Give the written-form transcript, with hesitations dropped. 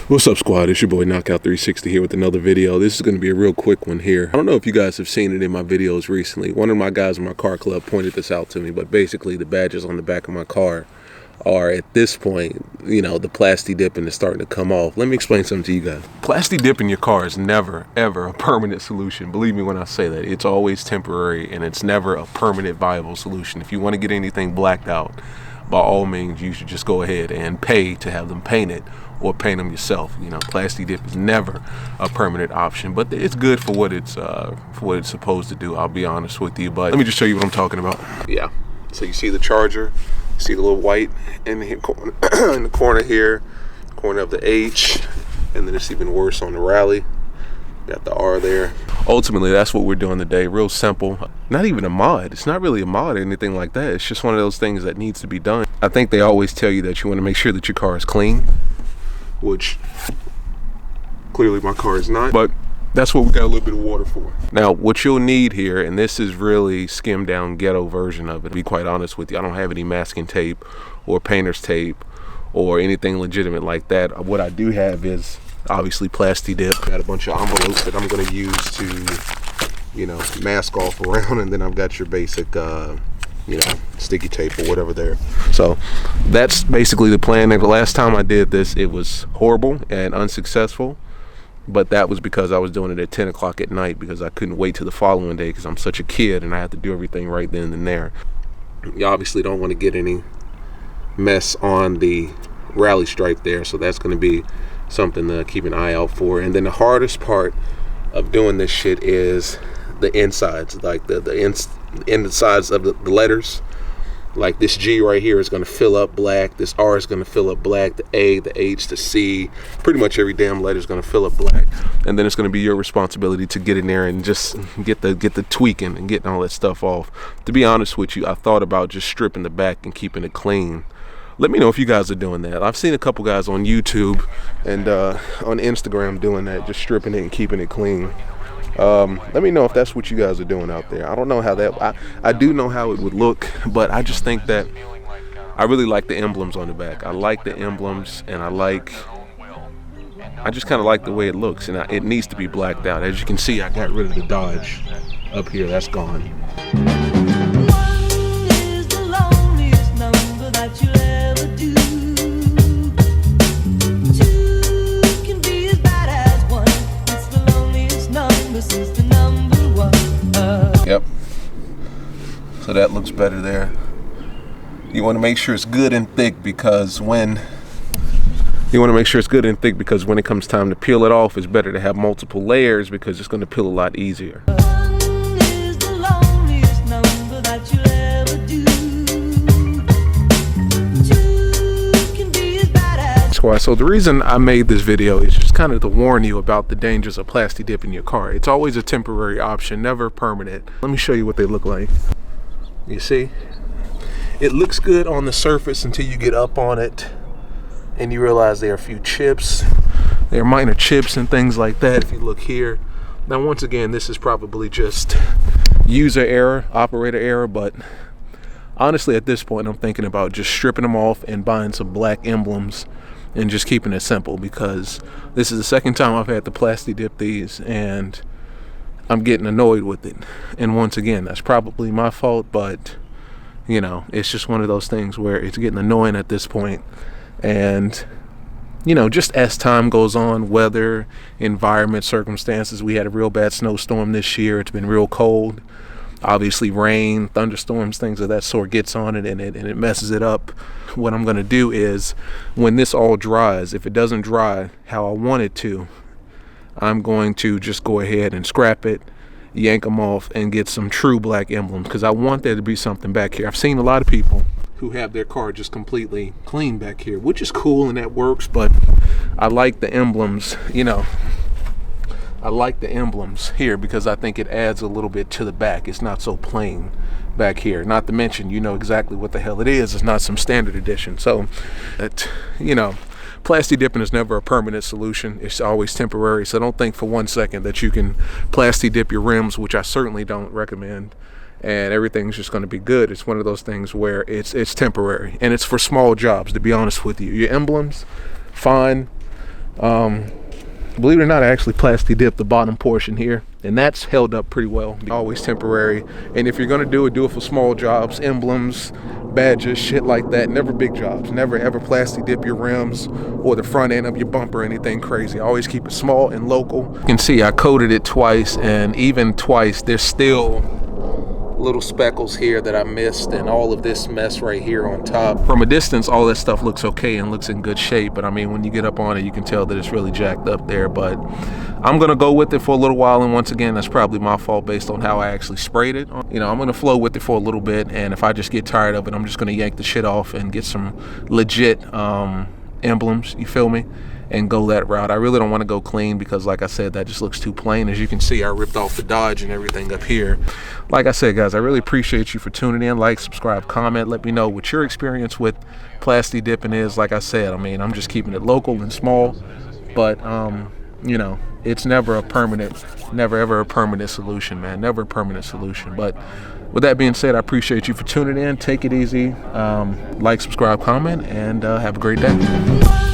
What's up, squad? It's your boy Knockout 360 here with another video. This is going to be a real quick one here. I don't know if you guys have seen it in my videos recently. One of my guys in my car club pointed this out to me, but basically the badges on the back of my car are, at this point, you know, the plasti dipping is starting to come off. Let me explain something to you guys. Plasti dipping your car is never, ever a permanent solution. Believe me when I say that. It's always temporary, and it's never a permanent viable solution. If you want to get anything blacked out, by all means, you should just go ahead and pay to have them painted or paint them yourself. You know, plasti dip is never a permanent option, but it's good for what it's supposed to do. I'll be honest with you, but let me just show you what I'm talking about. Yeah, so you see the charger, you see the little white in the corner, in the corner here, corner of the H, and then it's even worse on the rally. Got the R there. Ultimately, that's what we're doing today. Real simple. Not even a mod. It's not really a mod or anything like that. It's just one of those things that needs to be done. I think they always tell you that you want to make sure that your car is clean, which clearly my car is not, but that's what we got a little bit of water for. Now, what you'll need here, and this is really skimmed down ghetto version of it, to be quite honest with you, I don't have any masking tape or painter's tape or anything legitimate like that. What I do have is obviously Plasti Dip. Got a bunch of envelopes that I'm going to use to, you know, mask off around, and then I've got your basic you know, sticky tape or whatever there. So that's basically the plan. And the last time I did this, it was horrible and unsuccessful, but that was because I was doing it at 10 o'clock at night because I couldn't wait till the following day because I'm such a kid and I had to do everything right then and there. You obviously don't want to get any mess on the rally stripe there, so that's going to be something to keep an eye out for. And then the hardest part of doing this shit is the insides, like the insides of the letters. Like this G right here is going to fill up black, this R is going to fill up black, the A, the H, the C, pretty much every damn letter is going to fill up black. And then it's going to be your responsibility to get in there and just get the tweaking and getting all that stuff off. To be honest with you, I thought about just stripping the back and keeping it clean. Let me know if you guys are doing that. I've seen a couple guys on YouTube and on Instagram doing that, just stripping it and keeping it clean. Let me know if that's what you guys are doing out there. I don't know how that, I do know how it would look, but I just think that I really like the emblems on the back. I like the emblems, and I just kind of like the way it looks, and it needs to be blacked out. As you can see, I got rid of the Dodge up here. That's gone. Yep. So that looks better there. You want to make sure it's good and thick because when it comes time to peel it off, it's better to have multiple layers because it's going to peel a lot easier. So the reason I made this video is just kind of to warn you about the dangers of plasti dip in your car. It's always a temporary option, never permanent. Let me show you what they look like. You see? It looks good on the surface until you get up on it and you realize there are a few chips. There are minor chips and things like that if you look here. Now once again, this is probably just user error, operator error, but honestly at this point I'm thinking about just stripping them off and buying some black emblems and just keeping it simple, because this is the second time I've had to plasti dip these and I'm getting annoyed with it. And once again, that's probably my fault, but you know, it's just one of those things where it's getting annoying at this point. And you know, just as time goes on, weather, environment, circumstances, we had a real bad snowstorm this year. It's been real cold. Obviously rain, thunderstorms, things of that sort gets on it and it messes it up. What I'm going to do is when this all dries, if it doesn't dry how I want it to, I'm going to just go ahead and scrap it, yank them off, and get some true black emblems, because I want there to be something back here. I've seen a lot of people who have their car just completely clean back here, which is cool and that works, but I like the emblems, you know. I like the emblems here because I think it adds a little bit to the back. It's not so plain back here. Not to mention, you know exactly what the hell it is. It's not some standard edition. So, you know, plasti dipping is never a permanent solution. It's always temporary. So don't think for one second that you can plasti dip your rims, which I certainly don't recommend, and everything's just going to be good. It's one of those things where it's temporary, and it's for small jobs, to be honest with you. Your emblems, fine. Believe it or not, I actually Plasti Dipped the bottom portion here, and that's held up pretty well. Always temporary, and if you're gonna do it for small jobs, emblems, badges, shit like that. Never big jobs. Never ever Plasti Dip your rims or the front end of your bumper or anything crazy. Always keep it small and local. You can see I coated it twice, and even twice there's still little speckles here that I missed, and all of this mess right here on top. From a distance, all that stuff looks okay and looks in good shape, but I mean, when you get up on it, you can tell that it's really jacked up there. But I'm gonna go with it for a little while, and once again, that's probably my fault based on how I actually sprayed it. You know, I'm gonna flow with it for a little bit, and if I just get tired of it, I'm just gonna yank the shit off and get some legit emblems, you feel me, and go that route. I really don't want to go clean because, like I said, that just looks too plain. As you can see, I ripped off the Dodge and everything up here. Like I said, guys, I really appreciate you for tuning in. Like, subscribe, comment, let me know what your experience with Plasti Dipping is. Like I said, I mean, I'm just keeping it local and small, but you know, it's never ever a permanent solution, man. Never a permanent solution. But with that being said, I appreciate you for tuning in. Take it easy. Like, subscribe, comment, and have a great day.